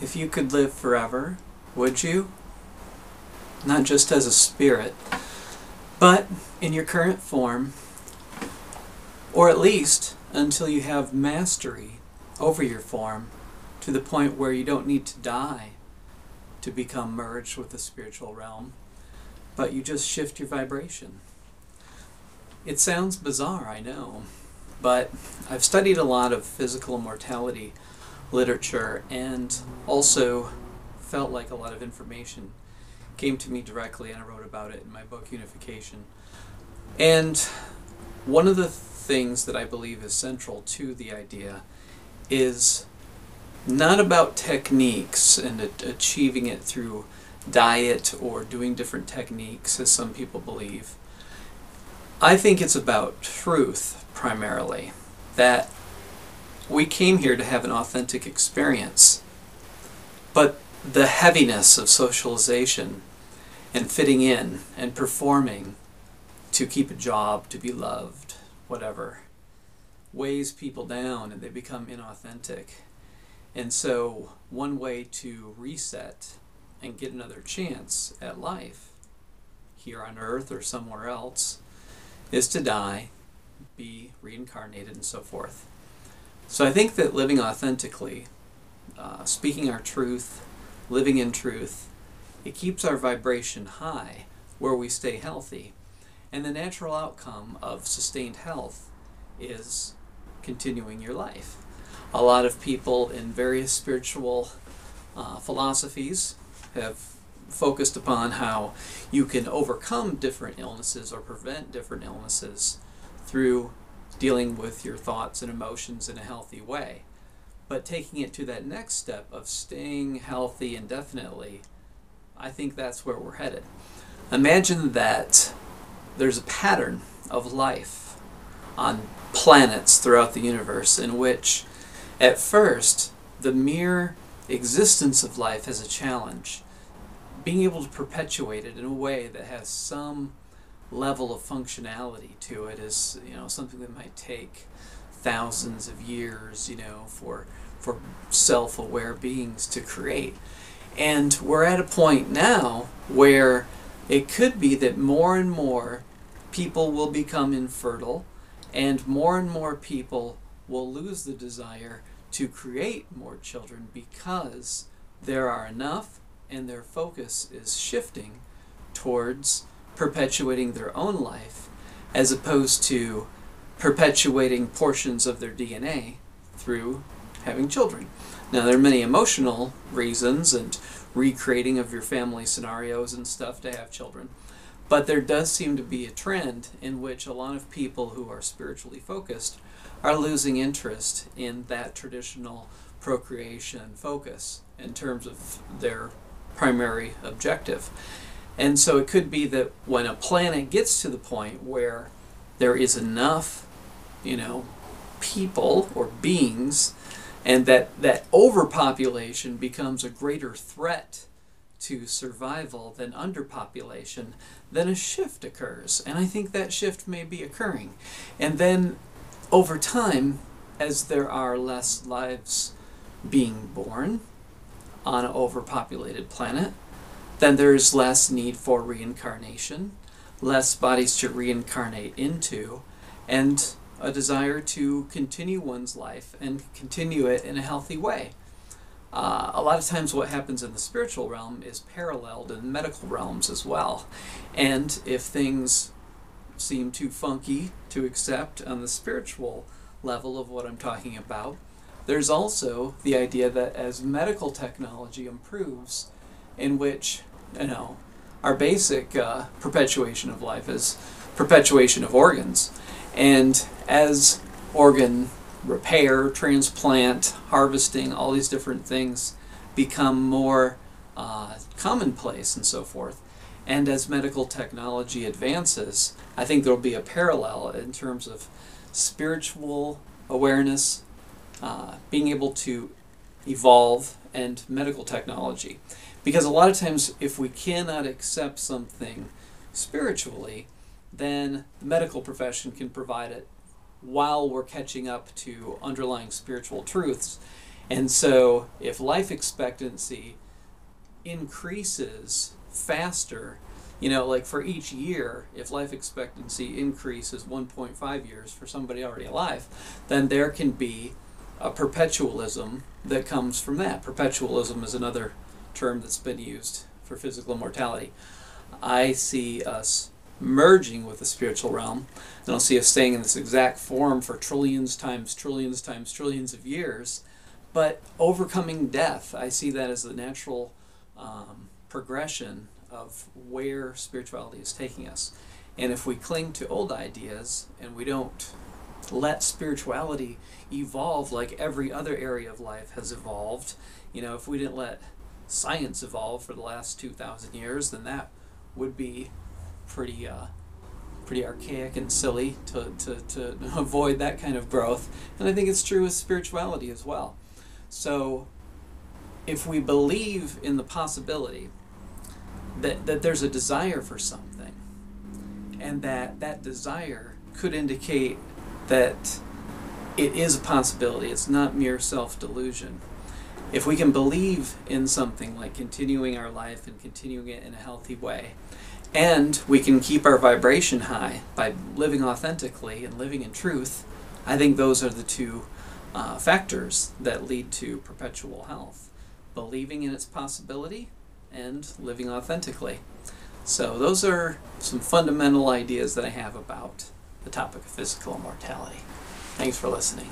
If you could live forever, would you? Not just as a spirit, but in your current form, or at least until you have mastery over your form to the point where you don't need to die to become merged with the spiritual realm, but you just shift your vibration. It sounds bizarre, I know, but I've studied a lot of physical immortality literature and also felt like a lot of information came to me directly, and I wrote about it in my book Unification. And one of the things that I believe is central to the idea is not about techniques and achieving it through diet or doing different techniques, as some people believe. I think it's about truth primarily, that we came here to have an authentic experience, but the heaviness of socialization and fitting in and performing to keep a job, to be loved, whatever, weighs people down and they become inauthentic. And so one way to reset and get another chance at life here on earth or somewhere else is to die, be reincarnated, and so forth. So I think that living authentically, speaking our truth, living in truth, it keeps our vibration high where we stay healthy. And the natural outcome of sustained health is continuing your life. A lot of people in various spiritual philosophies have focused upon how you can overcome different illnesses or prevent different illnesses through dealing with your thoughts and emotions in a healthy way. But taking it to that next step of staying healthy indefinitely, I think that's where we're headed. Imagine that there's a pattern of life on planets throughout the universe in which, at first, the mere existence of life is a challenge. Being able to perpetuate it in a way that has some level of functionality to it is, something that might take thousands of years, for self-aware beings to create. And we're at a point now where it could be that more and more people will become infertile, and more people will lose the desire to create more children because there are enough and their focus is shifting towards perpetuating their own life as opposed to perpetuating portions of their DNA through having children. Now, there are many emotional reasons and recreating of your family scenarios and stuff to have children, but there does seem to be a trend in which a lot of people who are spiritually focused are losing interest in that traditional procreation focus in terms of their primary objective. And so it could be that when a planet gets to the point where there is enough, people or beings, and that overpopulation becomes a greater threat to survival than underpopulation, then a shift occurs. And I think that shift may be occurring. And then over time, as there are less lives being born on an overpopulated planet, then there's less need for reincarnation, less bodies to reincarnate into, and a desire to continue one's life and continue it in a healthy way. A lot of times what happens in the spiritual realm is paralleled in medical realms as well. And if things seem too funky to accept on the spiritual level of what I'm talking about, there's also the idea that as medical technology improves, in which, our basic perpetuation of life is perpetuation of organs. And as organ repair, transplant, harvesting, all these different things become more commonplace and so forth, and as medical technology advances, I think there'll be a parallel in terms of spiritual awareness, being able to evolve, and medical technology. Because a lot of times, if we cannot accept something spiritually, then the medical profession can provide it while we're catching up to underlying spiritual truths. And so if life expectancy increases faster, you know, like for each year, if life expectancy increases 1.5 years for somebody already alive, then there can be a perpetualism that comes from that. Perpetualism is another term that's been used for physical immortality. I see us merging with the spiritual realm. I don't see us staying in this exact form for trillions times trillions times trillions of years, but overcoming death. I see that as the natural progression of where spirituality is taking us. And if we cling to old ideas and we don't let spirituality evolve like every other area of life has evolved, you know, if we didn't let science evolve for the last 2,000 years, then that would be pretty archaic and silly to avoid that kind of growth. And I think it's true with spirituality as well. So if we believe in the possibility that there's a desire for something, and that desire could indicate that it is a possibility, it's not mere self-delusion. If we can believe in something like continuing our life and continuing it in a healthy way, and we can keep our vibration high by living authentically and living in truth, I think those are the two factors that lead to perpetual health. Believing in its possibility and living authentically. So those are some fundamental ideas that I have about the topic of physical immortality. Thanks for listening.